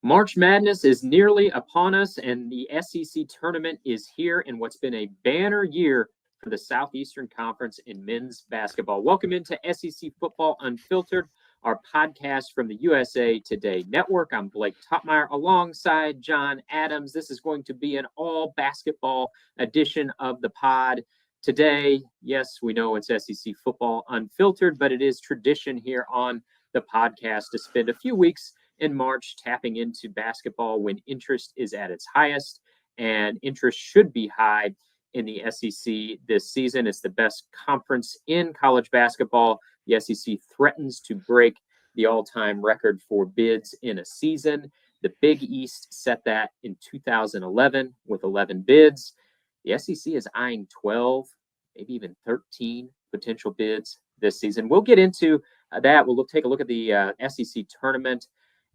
March Madness is nearly upon us, and the SEC Tournament is here in what's been a banner year for the Southeastern Conference in men's basketball. Welcome into SEC Football Unfiltered, our podcast from the USA Today Network. I'm Blake Toppmeyer alongside John Adams. This is going to be an all basketball edition of the pod. Today, yes, we know it's SEC Football Unfiltered, but it is tradition here on the podcast to spend a few weeks in March tapping into basketball when interest is at its highest, and interest should be high in the SEC this season. It's the best conference in college basketball. The SEC threatens to break the all-time record for bids in a season. The Big East set that in 2011 with 11 bids. The SEC is eyeing 12, maybe even 13 potential bids this season. We'll get into that. We'll take a look at the SEC tournament,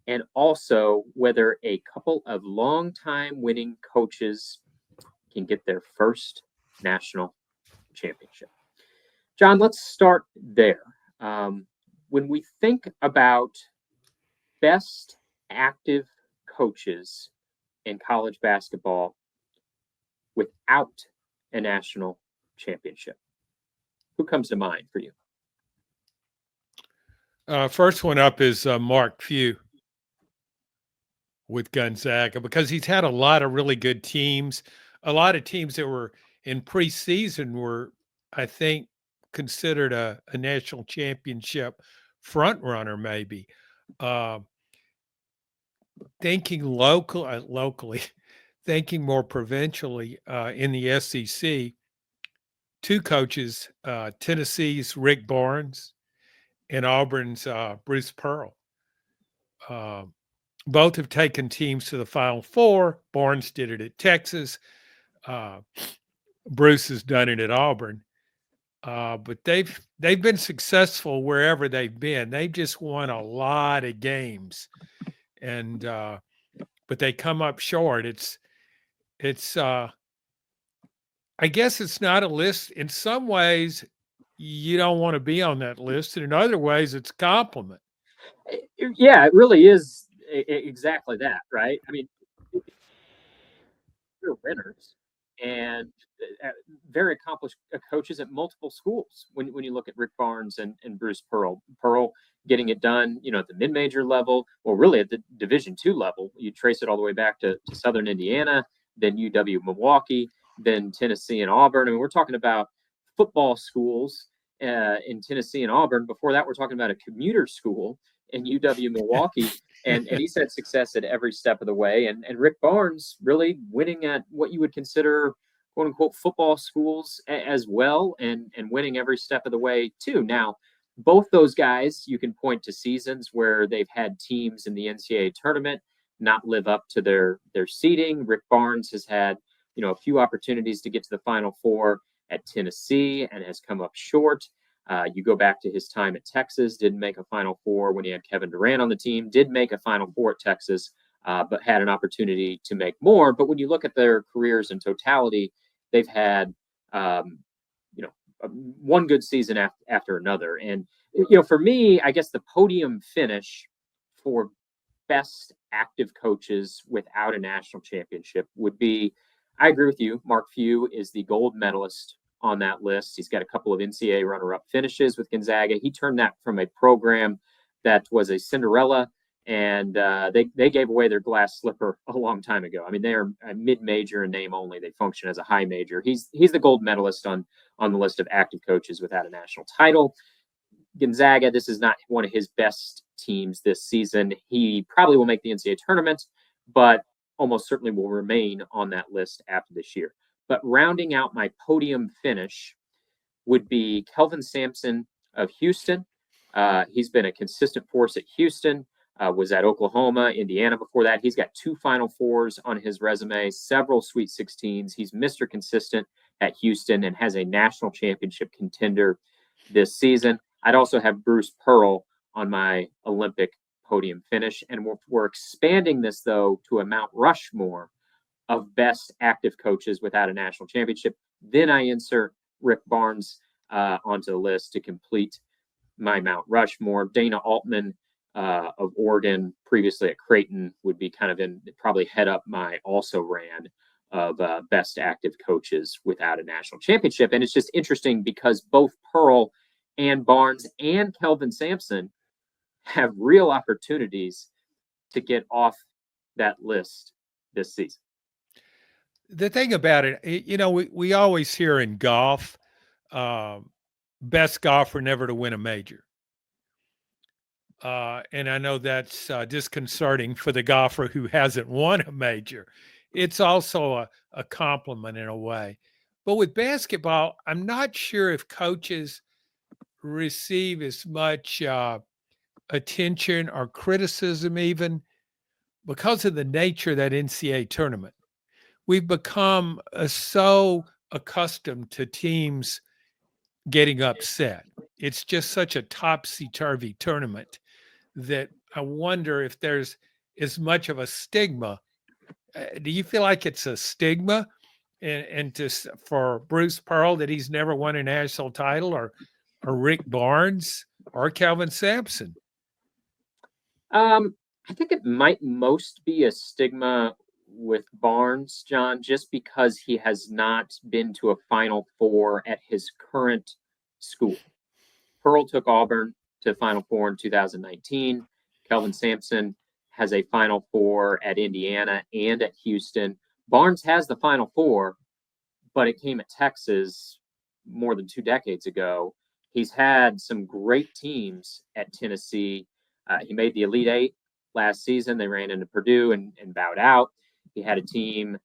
and also whether a couple of long-time winning coaches can get their first national championship. John, let's start there. When we think about best active coaches in college basketball without a national championship, who comes to mind for you? First one up is Mark Few with Gonzaga, because he's had a lot of really good teams. A lot of teams that were in preseason were, I think, considered a national championship front runner, maybe. Thinking locally, thinking more provincially in the SEC, two coaches, Tennessee's Rick Barnes and Auburn's Bruce Pearl. Both have taken teams to the Final Four. Barnes did it at Texas. Bruce has done it at Auburn. But they've been successful wherever they've been. They've just won a lot of games, and but they come up short. It's I guess it's not a list. In some ways, you don't want to be on that list, and in other ways, it's a compliment. Yeah, it really is exactly that, right? I mean, they're winners and very accomplished coaches at multiple schools. When you look at Rick Barnes and Bruce Pearl getting it done, at the mid-major level, or really at the Division II level, you trace it all the way back to Southern Indiana, then UW-Milwaukee, then Tennessee and Auburn. I mean, we're talking about football schools in Tennessee and Auburn. Before that, we're talking about a commuter school in UW-Milwaukee. And he's had success at every step of the way. And Rick Barnes really winning at what you would consider, quote unquote, football schools as well, and winning every step of the way too. Now, both those guys, you can point to seasons where they've had teams in the NCAA tournament not live up to their seeding. Rick Barnes has had, a few opportunities to get to the Final Four at Tennessee and has come up short. You go back to his time at Texas, didn't make a Final Four when he had Kevin Durant on the team, did make a Final Four at Texas, but had an opportunity to make more. But when you look at their careers in totality, they've had, one good season after another. And, for me, I guess the podium finish for best active coaches without a national championship would be, I agree with you, Mark Few is the gold medalist on that list. He's got a couple of NCAA runner-up finishes with Gonzaga. He turned that from a program that was a Cinderella, and they gave away their glass slipper a long time ago. I mean, they are a mid-major in name only. They function as a high major. He's the gold medalist on the list of active coaches without a national title. Gonzaga, this is not one of his best teams this season. He probably will make the NCAA tournament, but almost certainly will remain on that list after this year. But rounding out my podium finish would be Kelvin Sampson of Houston. He's been a consistent force at Houston, was at Oklahoma, Indiana before that. He's got 2 Final Fours on his resume, several Sweet 16s. He's Mr. Consistent at Houston and has a national championship contender this season. I'd also have Bruce Pearl on my Olympic podium finish. And we're expanding this, though, to a Mount Rushmore of best active coaches without a national championship. Then I insert Rick Barnes onto the list to complete my Mount Rushmore. Dana Altman of Oregon, previously at Creighton, would be kind of probably head up my also ran of best active coaches without a national championship. And it's just interesting because both Pearl and Barnes and Kelvin Sampson have real opportunities to get off that list this season. The thing about it, we always hear in golf, best golfer never to win a major. And I know that's disconcerting for the golfer who hasn't won a major. It's also a compliment in a way. But with basketball, I'm not sure if coaches receive as much attention or criticism even because of the nature of that NCAA tournament. We've become so accustomed to teams getting upset. It's just such a topsy-turvy tournament that I wonder if there's as much of a stigma. Do you feel like it's a stigma and for Bruce Pearl that he's never won a national title, or Rick Barnes or Kelvin Sampson? I think it might most be a stigma with Barnes, John, just because he has not been to a Final Four at his current school. Pearl took Auburn to Final Four in 2019. Kelvin Sampson has a Final Four at Indiana and at Houston. Barnes has the Final Four, but it came at Texas more than 2 decades ago. He's had some great teams at Tennessee. He made the Elite Eight last season. They ran into Purdue and bowed out. He had a team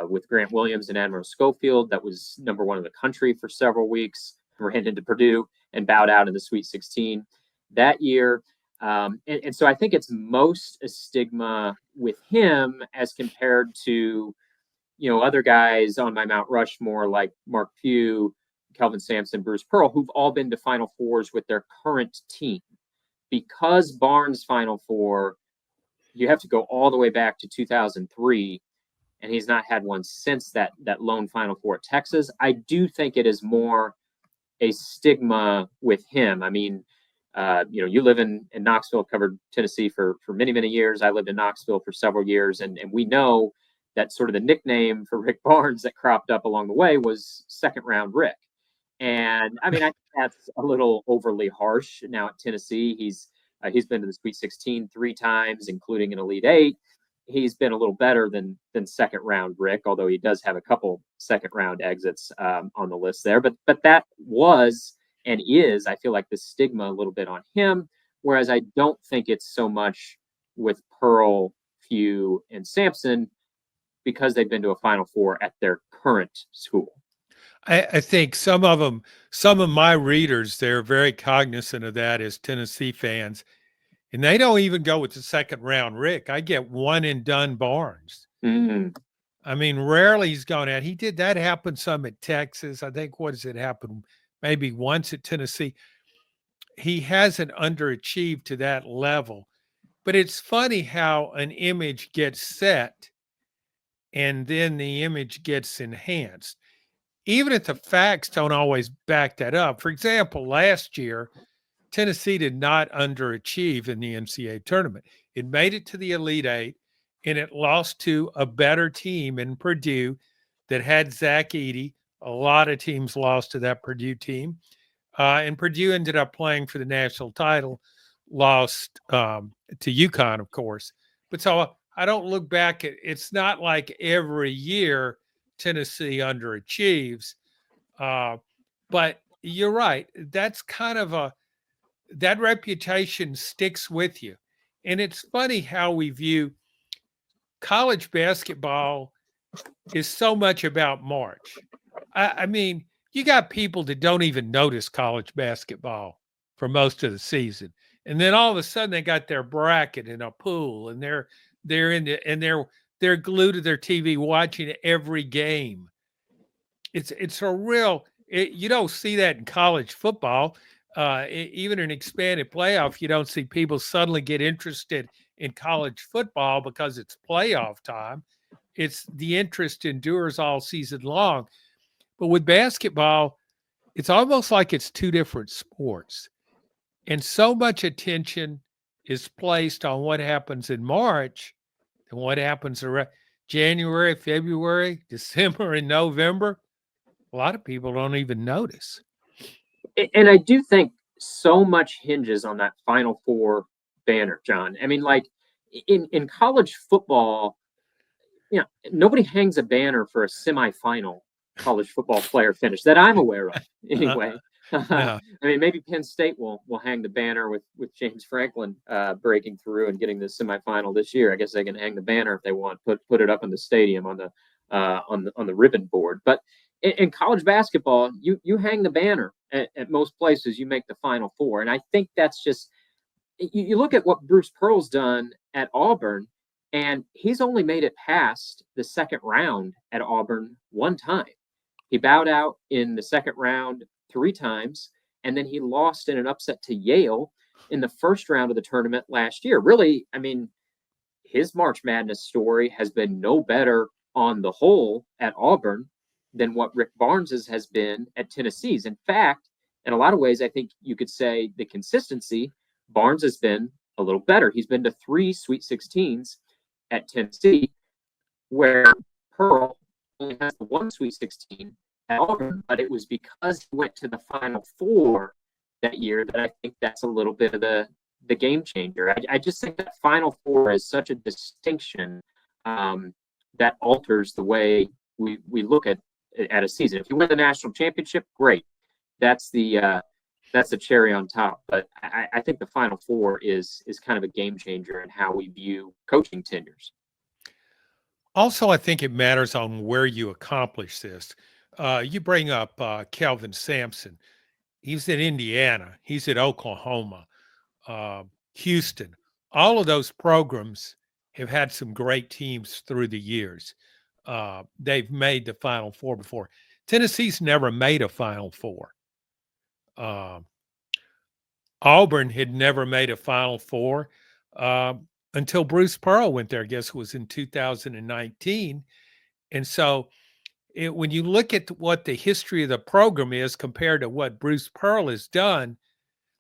with Grant Williams and Admiral Schofield that was number 1 in the country for several weeks, ran into Purdue and bowed out in the Sweet 16 that year. And so I think it's most a stigma with him as compared to, other guys on my Mount Rushmore like Mark Few, Kelvin Sampson, Bruce Pearl, who've all been to Final Fours with their current team. Because Barnes' Final Four, you have to go all the way back to 2003, and he's not had one since that lone Final Four at Texas. I do think it is more a stigma with him. I mean, you live in Knoxville, covered Tennessee for many, many years. I lived in Knoxville for several years, and we know that sort of the nickname for Rick Barnes that cropped up along the way was second round Rick. And I mean, I think that's a little overly harsh. Now at Tennessee, he's been to the Sweet 16 3 times, including an Elite Eight. He's been a little better than second round Rick, although he does have a couple second round exits on the list there. But that was and is, I feel like, the stigma a little bit on him. Whereas I don't think it's so much with Pearl, Few, and Sampson because they've been to a Final Four at their current school. I think some of my readers, they're very cognizant of that as Tennessee fans. And they don't even go with the second round Rick. I get one and done Barnes. Mm-hmm. I mean, rarely he's gone out. He did that happen some at Texas. I think, what does it happen? Maybe once at Tennessee. He hasn't underachieved to that level. But it's funny how an image gets set and then the image gets enhanced, even if the facts don't always back that up. For example, last year, Tennessee did not underachieve in the NCAA tournament. It made it to the Elite Eight, and it lost to a better team in Purdue that had Zach Edey. A lot of teams lost to that Purdue team. And Purdue ended up playing for the national title, lost to UConn, of course. But so I don't look back at it's not like every year Tennessee underachieves. But you're right. That's kind of that reputation sticks with you. And it's funny how we view college basketball is so much about March. I mean, you got people that don't even notice college basketball for most of the season. And then all of a sudden they got their bracket in a pool and they're glued to their TV watching every game. It's a real, you don't see that in college football. Even in expanded playoff, you don't see people suddenly get interested in college football because it's playoff time. It's the interest endures all season long. But with basketball, it's almost like it's two different sports. And so much attention is placed on what happens in March and what happens around January, February, December, and November, a lot of people don't even notice. And I do think so much hinges on that Final Four banner, John. I mean, like in college football, nobody hangs a banner for a semifinal college football player finish that I'm aware of, anyway. No. I mean, maybe Penn State will hang the banner with James Franklin breaking through and getting the semifinal this year. I guess they can hang the banner if they want. Put it up in the stadium on the ribbon board. But in college basketball, you hang the banner at most places. You make the Final Four, and I think that's just you look at what Bruce Pearl's done at Auburn, and he's only made it past the second round at Auburn one time. He bowed out in the second round 3 times, and then he lost in an upset to Yale in the first round of the tournament last year. Really, I mean, his March Madness story has been no better on the whole at Auburn than what Rick Barnes's has been at Tennessee's. In fact, in a lot of ways, I think you could say the consistency, Barnes has been a little better. He's been to 3 Sweet 16s at Tennessee, where Pearl only has the 1 Sweet 16 at Auburn, but it was because he went to the Final Four that year that I think that's a little bit of the game changer. I just think that Final Four is such a distinction that alters the way we look at a season. If you win the national championship, great. That's the cherry on top. But I think the Final Four is kind of a game changer in how we view coaching tenures. Also, I think it matters on where you accomplish this. You bring up Kelvin Sampson. He's in Indiana. He's at Oklahoma, Houston. All of those programs have had some great teams through the years. They've made the Final Four before. Tennessee's never made a Final Four. Auburn had never made a Final Four until Bruce Pearl went there. I guess it was in 2019. And so when you look at what the history of the program is compared to what Bruce Pearl has done,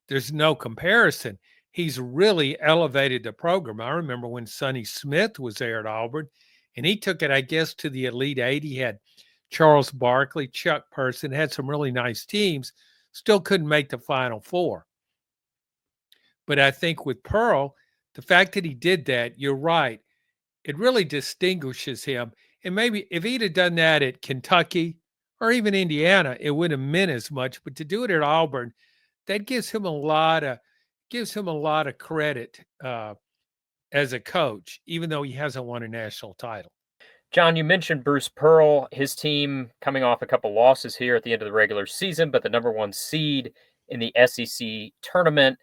there's no comparison. He's really elevated the program. I remember when Sonny Smith was there at Auburn, and he took it, I guess, to the Elite Eight. He had Charles Barkley, Chuck Person, had some really nice teams, still couldn't make the Final Four. But I think with Pearl, the fact that he did that, you're right, it really distinguishes him. And maybe if he'd have done that at Kentucky or even Indiana, it wouldn't have meant as much. But to do it at Auburn, that gives him a lot of credit as a coach, even though he hasn't won a national title. John, you mentioned Bruce Pearl, his team coming off a couple losses here at the end of the regular season, but the number 1 seed in the SEC tournament.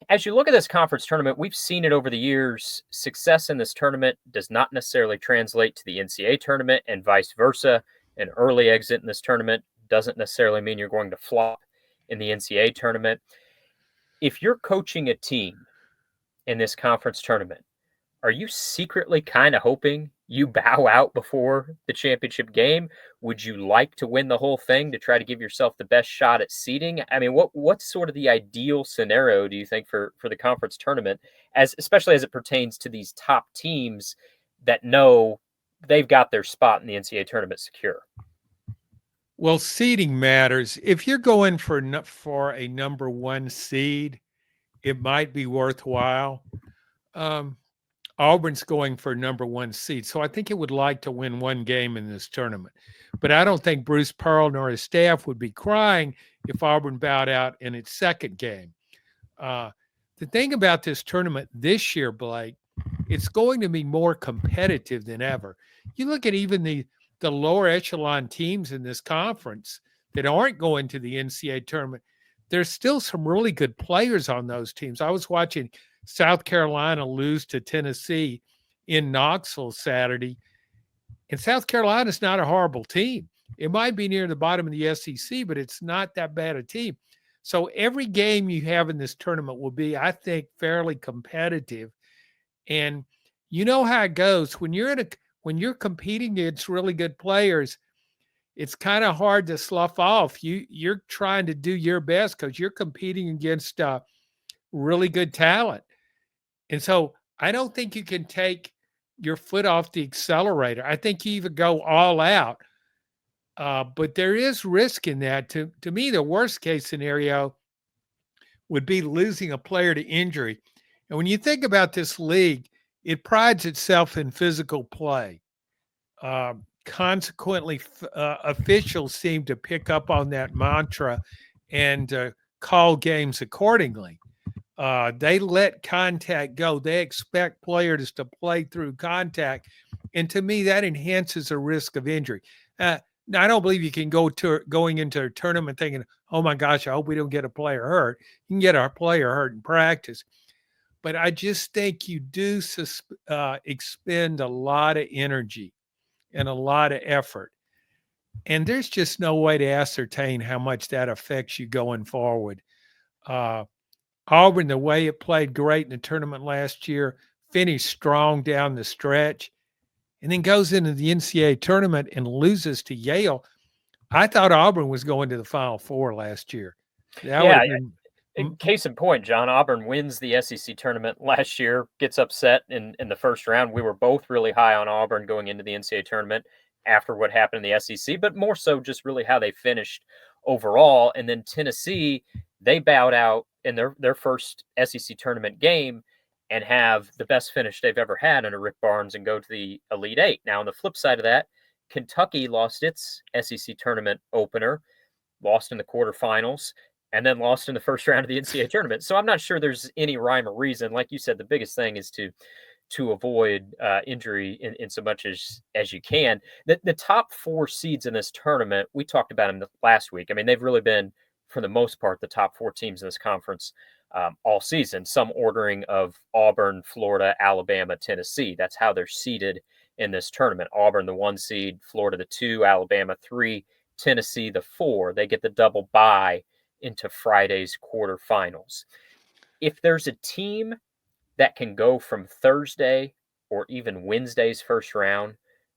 As you look at this conference tournament, we've seen it over the years. Success in this tournament does not necessarily translate to the NCAA tournament and vice versa. An early exit in this tournament doesn't necessarily mean you're going to flop in the NCAA tournament. If you're coaching a team in this conference tournament, are you secretly kind of hoping you bow out before the championship game? Would you like to win the whole thing to try to give yourself the best shot at seeding? I mean, what's sort of the ideal scenario, do you think, for the conference tournament, especially as it pertains to these top teams that know they've got their spot in the NCAA tournament secure? Well, seeding matters. If you're going for a number 1 seed, it might be worthwhile. Auburn's going for number 1 seed, so I think it would like to win 1 game in this tournament. But I don't think Bruce Pearl nor his staff would be crying if Auburn bowed out in its second game. The thing about this tournament this year, Blake, it's going to be more competitive than ever. You look at even the lower echelon teams in this conference that aren't going to the NCAA tournament. There's still some really good players on those teams. I was watching South Carolina lose to Tennessee in Knoxville Saturday. And South Carolina's not a horrible team. It might be near the bottom of the SEC, but it's not that bad a team. So every game you have in this tournament will be, I think, fairly competitive. And you know how it goes. When you're competing against really good players, it's kind of hard to slough off. You're trying to do your best because you're competing against really good talent. And so I don't think you can take your foot off the accelerator. I think you even go all out. But there is risk in that. To me, the worst case scenario would be losing a player to injury. And when you think about this league, it prides itself in physical play. Consequently, officials seem to pick up on that mantra and call games accordingly. They let contact go. They expect players to play through contact. And to me, that enhances the risk of injury. Now, I don't believe you can going into a tournament thinking, oh my gosh, I hope we don't get a player hurt. You can get a player hurt in practice. But I just think you do expend a lot of energy and a lot of effort. And there's just no way to ascertain how much that affects you going forward. Auburn, the way it played great in the tournament last year, finished strong down the stretch, and then goes into the NCAA tournament and loses to Yale. I thought Auburn was going to the Final Four last year. That would have been case in point, John. Auburn wins the SEC tournament last year, gets upset in the first round. We were both really high on Auburn going into the NCAA tournament after what happened in the SEC, but more so just really how they finished overall. And then Tennessee, they bowed out in their first SEC tournament game and have the best finish they've ever had under Rick Barnes and go to the Elite Eight. Now, on the flip side of that, Kentucky lost its SEC tournament opener, lost in the quarterfinals, and then lost in the first round of the NCAA tournament. So I'm not sure there's any rhyme or reason. Like you said, the biggest thing is to avoid injury in so much as you can. The top four seeds in this tournament, we talked about them last week. I mean, they've really been, for the most part, the top four teams in this conference all season. Some ordering of Auburn, Florida, Alabama, Tennessee. That's how they're seeded in this tournament. Auburn, the 1 seed, Florida, the 2, Alabama, 3, Tennessee, the 4. They get the double bye into Friday's quarterfinals. If there's a team that can go from Thursday or even Wednesday's first round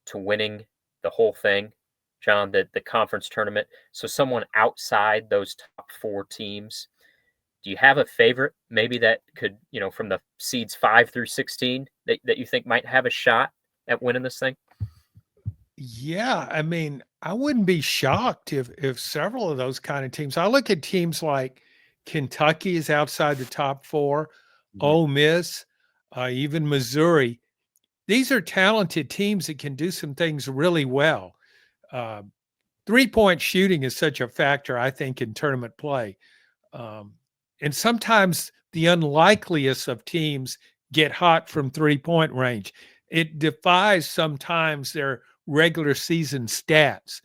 to winning the whole thing, John, the conference tournament, so someone outside those top four teams, do you have a favorite maybe that could, from the seeds 5 through 16 that you think might have a shot at winning this thing? Yeah, I mean, I wouldn't be shocked if several of those kind of teams. I look at teams like Kentucky is outside the top 4, Ole Miss, even Missouri. These are talented teams that can do some things really well. 3-point shooting is such a factor, I think, in tournament play. And sometimes the unlikeliest of teams get hot from 3-point range. It defies sometimes their regular season stats.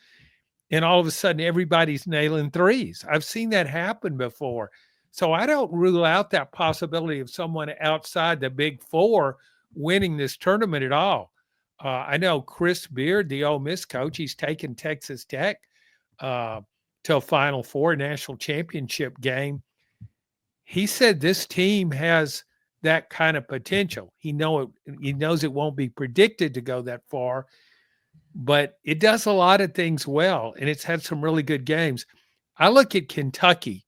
And all of a sudden, everybody's nailing threes. I've seen that happen before. So I don't rule out that possibility of someone outside the Big Four winning this tournament at all. I know Chris Beard, the Ole Miss coach, he's taken Texas Tech to a Final Four national championship game. He said this team has that kind of potential. He knows it won't be predicted to go that far, but it does a lot of things well, and it's had some really good games. I look at Kentucky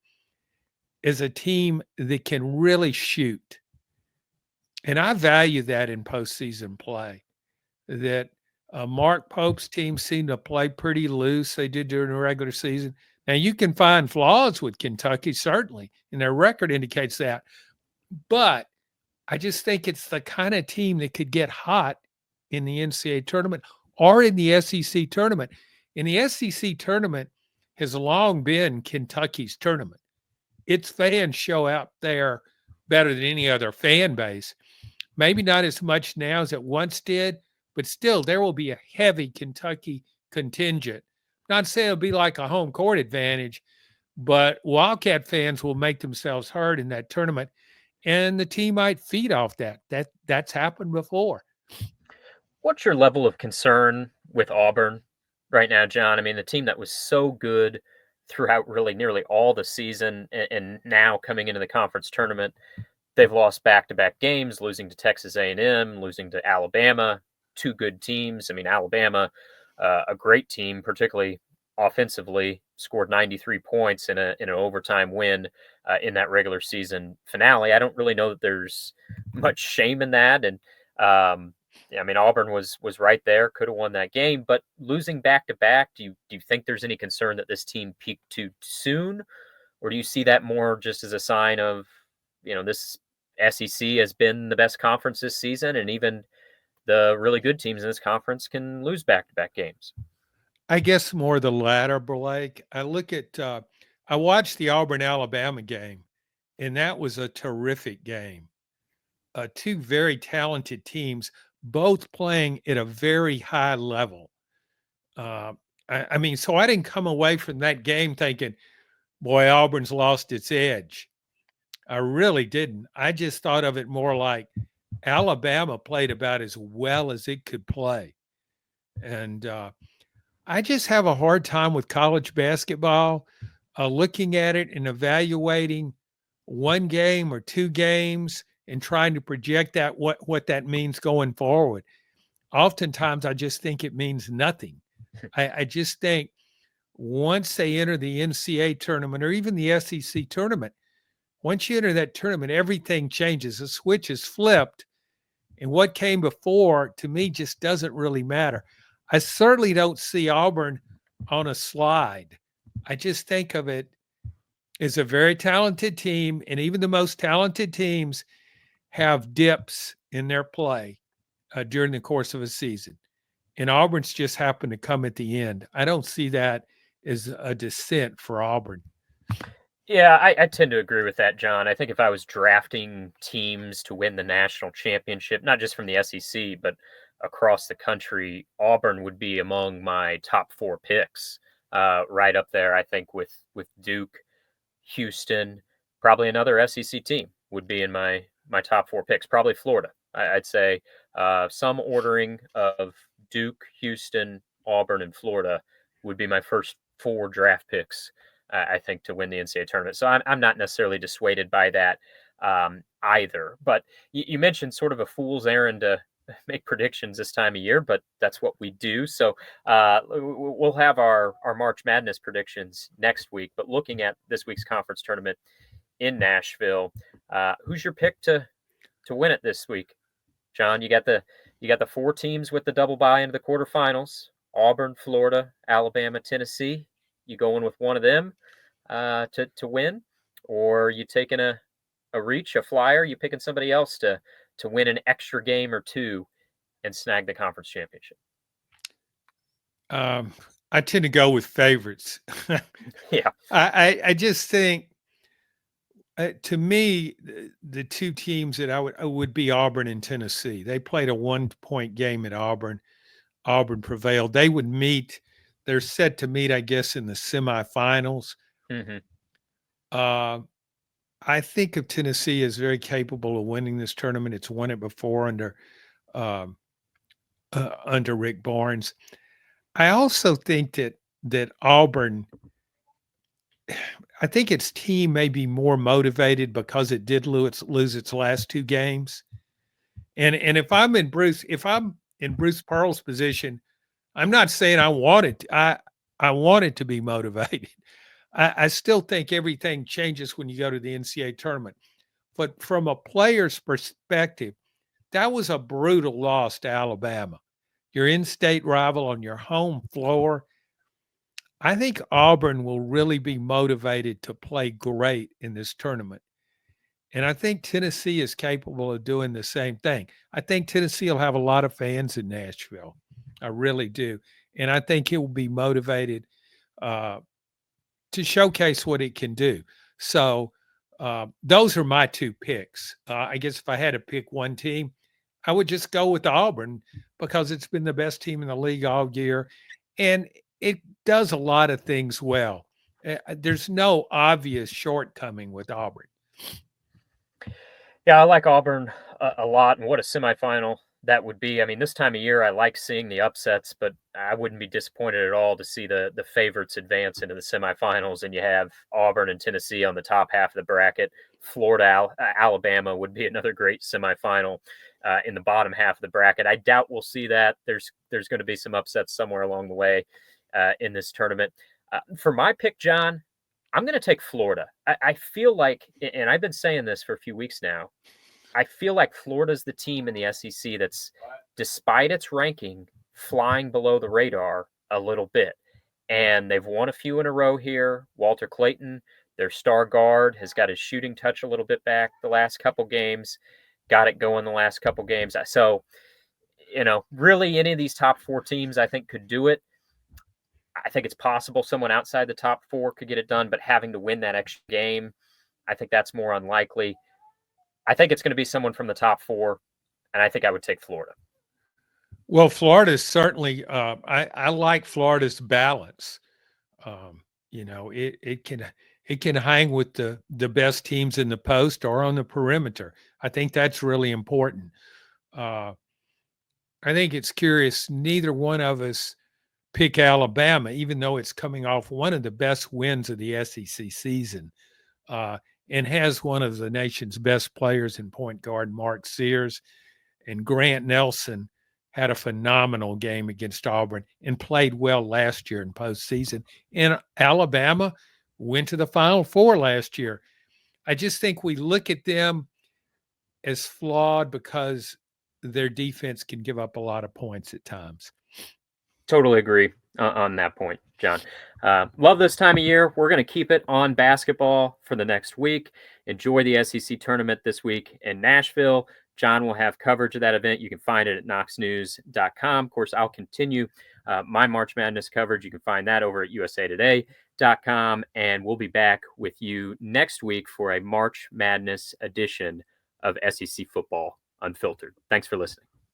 as a team that can really shoot, and I value that in postseason play. That Mark Pope's team seemed to play pretty loose. They did during the regular season. Now, you can find flaws with Kentucky, certainly, and their record indicates that. But I just think it's the kind of team that could get hot in the NCAA tournament or in the SEC tournament. And the SEC tournament has long been Kentucky's tournament. Its fans show out there better than any other fan base. Maybe not as much now as it once did, but still there will be a heavy Kentucky contingent. Not saying it'll be like a home court advantage, but Wildcat fans will make themselves heard in that tournament, and the team might feed off that. That's happened before. What's your level of concern with Auburn right now, John? I mean, the team that was so good throughout really nearly all the season, and now coming into the conference tournament, they've lost back-to-back games, losing to Texas A&M, losing to Alabama, 2 good teams. I mean, Alabama, a great team, particularly offensively scored 93 points in an overtime win in that regular season finale. I don't really know that there's much shame in that. And yeah, I mean, Auburn was right there, could have won that game, but losing back to back, do you think there's any concern that this team peaked too soon, or do you see that more just as a sign of, this SEC has been the best conference this season, and even the really good teams in this conference can lose back to back games? I guess more the latter, Blake. I watched the Auburn Alabama game, and that was a terrific game. Two very talented teams, both playing at a very high level. I mean, so I didn't come away from that game thinking, boy, Auburn's lost its edge. I really didn't. I just thought of it more like Alabama played about as well as it could play. And I just have a hard time with college basketball, looking at it and evaluating one game or two games and trying to project that what that means going forward. Oftentimes, I just think it means nothing. I just think once they enter the NCAA tournament or even the SEC tournament, once you enter that tournament, everything changes. The switch is flipped, and what came before to me just doesn't really matter. I certainly don't see Auburn on a slide. I just think of it as a very talented team, and even the most talented teams have dips in their play during the course of a season. And Auburn's just happened to come at the end. I don't see that as a descent for Auburn. Yeah, I tend to agree with that, John. I think if I was drafting teams to win the national championship, not just from the SEC, but across the country, Auburn would be among my top 4 picks, right up there, I think, with Duke, Houston, probably another SEC team would be in my top 4 picks, probably Florida. I'd say some ordering of Duke, Houston, Auburn, and Florida would be my first 4 draft picks, I think, to win the NCAA tournament. So I'm not necessarily dissuaded by that either. But you mentioned sort of a fool's errand to make predictions this time of year, but that's what we do. So we'll have our March Madness predictions next week. But looking at this week's conference tournament in Nashville, who's your pick to win it this week, John? You got the 4 teams with the double bye into the quarterfinals: Auburn, Florida, Alabama, Tennessee. You going with one of them to win, or you taking a reach, a flyer? You picking somebody else to win an extra game or 2 and snag the conference championship? I tend to go with favorites. Yeah, I just think, to me, the 2 teams that I would be Auburn and Tennessee. They played a 1-point game at Auburn. Auburn prevailed. They would meet. They're set to meet, I guess, in the semifinals. mm-hmm. I think of Tennessee as very capable of winning this tournament. It's won it before under Rick Barnes. I also think that Auburn, I think its team may be more motivated because it did lose its last 2 games. And if I'm in Bruce Pearl's position, I'm not saying I want it to be motivated. I still think everything changes when you go to the NCAA tournament. But from a player's perspective, that was a brutal loss to Alabama, your in-state rival on your home floor. I think Auburn will really be motivated to play great in this tournament. And I think Tennessee is capable of doing the same thing. I think Tennessee will have a lot of fans in Nashville. I really do. And I think it will be motivated to showcase what it can do. So those are my 2 picks. I guess if I had to pick one team, I would just go with Auburn because it's been the best team in the league all year. And it does a lot of things well. There's no obvious shortcoming with Auburn. Yeah, I like Auburn a lot, and what a semifinal that would be. I mean, this time of year, I like seeing the upsets, but I wouldn't be disappointed at all to see the favorites advance into the semifinals, and you have Auburn and Tennessee on the top half of the bracket. Florida, Alabama would be another great semifinal in the bottom half of the bracket. I doubt we'll see that. There's going to be some upsets somewhere along the way. in this tournament. For my pick, John, I'm going to take Florida. I feel like, and I've been saying this for a few weeks now, I feel like Florida's the team in the SEC that's, despite its ranking, flying below the radar a little bit. And they've won a few in a row here. Walter Clayton, their star guard, has got his shooting touch a little bit back the last couple games, got it going the last couple games. So, really any of these top 4 teams I think could do it. I think it's possible someone outside the top 4 could get it done, but having to win that extra game, I think that's more unlikely. I think it's going to be someone from the top 4, and I think I would take Florida. Well, Florida's certainly. I like Florida's balance. It can hang with the best teams in the post or on the perimeter. I think that's really important. I think it's curious. Neither one of us pick Alabama, even though it's coming off one of the best wins of the SEC season, and has one of the nation's best players in point guard Mark Sears, and Grant Nelson had a phenomenal game against Auburn and played well last year in postseason. And Alabama went to the Final Four last year. I just think we look at them as flawed because their defense can give up a lot of points at times. Totally agree on that point, John. Love this time of year. We're going to keep it on basketball for the next week. Enjoy the SEC tournament this week in Nashville. John will have coverage of that event. You can find it at KnoxNews.com. Of course, I'll continue my March Madness coverage. You can find that over at usatoday.com. And we'll be back with you next week for a March Madness edition of SEC Football Unfiltered. Thanks for listening.